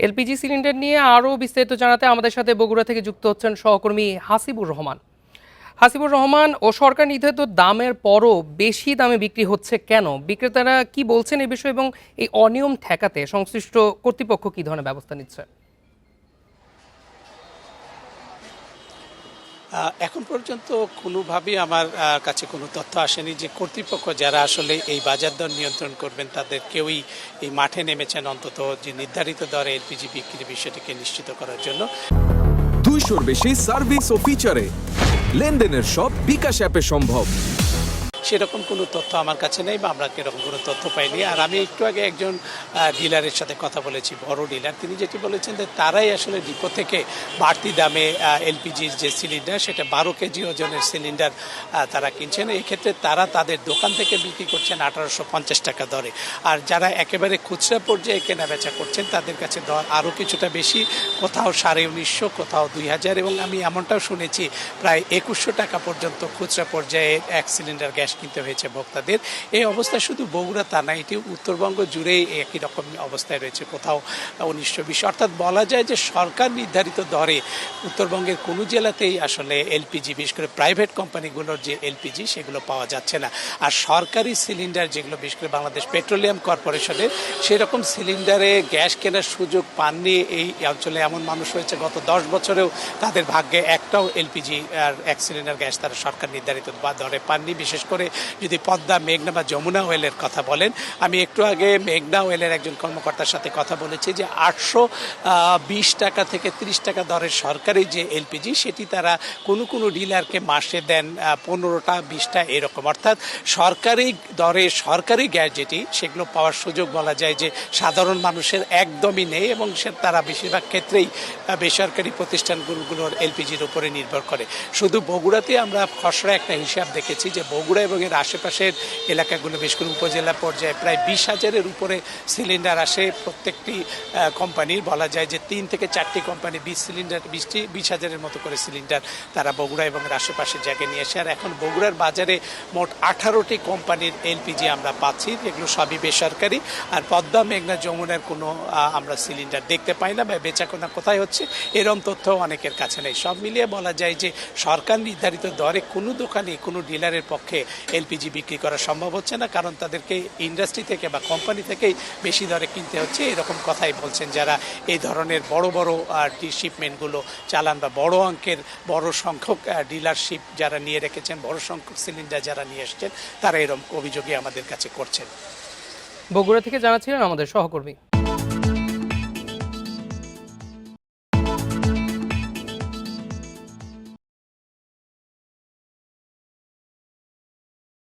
LPG cylinder নিয়ে আরও বিস্তারিত জানাতে আমাদের সাথে বগুড়া থেকে যুক্ত হচ্ছেন সহকর্মী হাসিবুর রহমান। হাসিবুর রহমান, ও সরকার নির্ধারিত দামের পরও বেশি দামে বিক্রি হচ্ছে কেন? বিক্রেতারা কি বলছেন এই বিষয়ে এবং এই অনিয়ম ঠেকাতে সংশ্লিষ্ট কর্তৃপক্ষ কি ধরনের ব্যবস্থা নিচ্ছে? এখন পর্যন্ত কোনোভাবেই আমার কাছে কোনো তথ্য আসেনি যে কর্তৃপক্ষ যারা আসলে এই বাজার দর নিয়ন্ত্রণ করবেন তাদের কেউই এই মাঠে নেমেছেন অন্তত যে নির্ধারিত দরে এলপিজি বিক্রির বিষয়টিকে নিশ্চিত করার জন্য। 200-র বেশি সার্ভিস ও ফিচারে লেনদেনের সব বিকাশ অ্যাপে সম্ভব। সেরকম কোনো তথ্য আমার কাছে নেই বা আমরা এরকম কোনো তথ্য পাইনি। আর আমি একটু আগে একজন ডিলারের সাথে কথা বলেছি, বড় ডিলার, তিনি যেটি বলেছেন যে তারাই আসলে ডিপো থেকে বাড়তি দামে এলপিজির যে সিলিন্ডার সেটা 12 কেজি ওজনের সিলিন্ডার তারা কিনছেন। এক্ষেত্রে তারা তাদের দোকান থেকে বিক্রি করছেন 1850 টাকা দরে। আর যারা একেবারে খুচরা পর্যায়ে কেনাবেচা করছেন তাদের কাছে দর আরও কিছুটা বেশি, কোথাও 1950, কোথাও 2000, এবং আমি এমনটাও শুনেছি প্রায় 2100 টাকা পর্যন্ত খুচরা পর্যায়ে এক সিলিন্ডার গ্যাস কিনতে হয়েছে ভোক্তাদের। এই অবস্থা শুধু বগুড়া তা না, এটি উত্তরবঙ্গ জুড়েই একই রকম অবস্থায় রয়েছে, কোথাও 1920। অর্থাৎ বলা যায় যে সরকার নির্ধারিত দরে উত্তরবঙ্গের কোনো জেলাতেই আসলে এলপিজি, বিশেষ করে প্রাইভেট কোম্পানিগুলোর যে এলপিজি সেগুলো পাওয়া যাচ্ছে না। আর সরকারি সিলিন্ডার যেগুলো বিশেষ করে বাংলাদেশ পেট্রোলিয়াম কর্পোরেশনের, সেরকম সিলিন্ডারে গ্যাস কেনার সুযোগ পাননি এই অঞ্চলে এমন মানুষ হয়েছে গত 10 বছরেও তাদের ভাগ্যে একটাও এলপিজি আর এক সিলিন্ডার গ্যাস তারা সরকার নির্ধারিত দরে পাননি। বিশেষ করে যদি পদ্মা, মেঘনা বা যমুনা ওয়েলের কথা বলেন, আমি একটু আগে মেঘনা ওয়েলের একজন কর্মকর্তার সাথে কথা বলেছি যে 820 টাকা থেকে 30 টাকা দরের সরকারি যে এলপিজি সেটি তারা কোনো ডিলারকে মাসে দেন 15টা 20টা এরকম। অর্থাৎ সরকারি দরে সরকারি গ্যাস যেটি সেগুলো পাওয়ার সুযোগ বলা যায় যে সাধারণ মানুষের একদমই নেই, এবং তারা বেশিরভাগ ক্ষেত্রেই বেসরকারি প্রতিষ্ঠানগুলোর এলপিজির উপরে নির্ভর করে। শুধু বগুড়াতে আমরা খসড়া একটা হিসাব দেখেছি যে বগুড়া এবং এর আশেপাশের এলাকাগুলো, বিশেষ করে উপজেলা পর্যায়ে প্রায় 20,000-এর উপরে সিলিন্ডার আসে প্রত্যেকটি কোম্পানির। বলা যায় যে 3 থেকে 4টি কোম্পানি 20,000-এর মতো করে সিলিন্ডার তারা বগুড়া এবং এর আশেপাশের জায়গায় নিয়ে আসে। আর এখন বগুড়ার বাজারে মোট 18টি কোম্পানির এলপিজি আমরা পাচ্ছি, যেগুলো সবই বেসরকারি। আর পদ্মা, মেঘনা, যমুনার কোনো আমরা সিলিন্ডার দেখতে পাই না বা বেচাকেনা কোথায় হচ্ছে এরম তথ্য অনেকের কাছে নেই। সব মিলিয়ে বলা যায় যে সরকার নির্ধারিত দরে কোনো দোকানে, কোনো ডিলারের পক্ষে এলপিজি বিক্রি করা সম্ভব হচ্ছে না, কারণ তাদেরকে ইন্ডাস্ট্রি থেকে বা কোম্পানি থেকেই বেশি দরে কিনতে হচ্ছে। এরকম কথাই বলছেন যারা এই ধরনের বড় বড় শিপমেন্টগুলো চালান বা বড় অঙ্কের বড় সংখ্যক ডিলারশিপ যারা নিয়ে রেখেছেন, বড় সংখ্যক সিলিন্ডার যারা নিয়ে এসছেন, তারা এরকম অভিযোগই আমাদের কাছে করছেন। বগুড়া থেকে জানাচ্ছিলেন আমাদের সহকর্মী।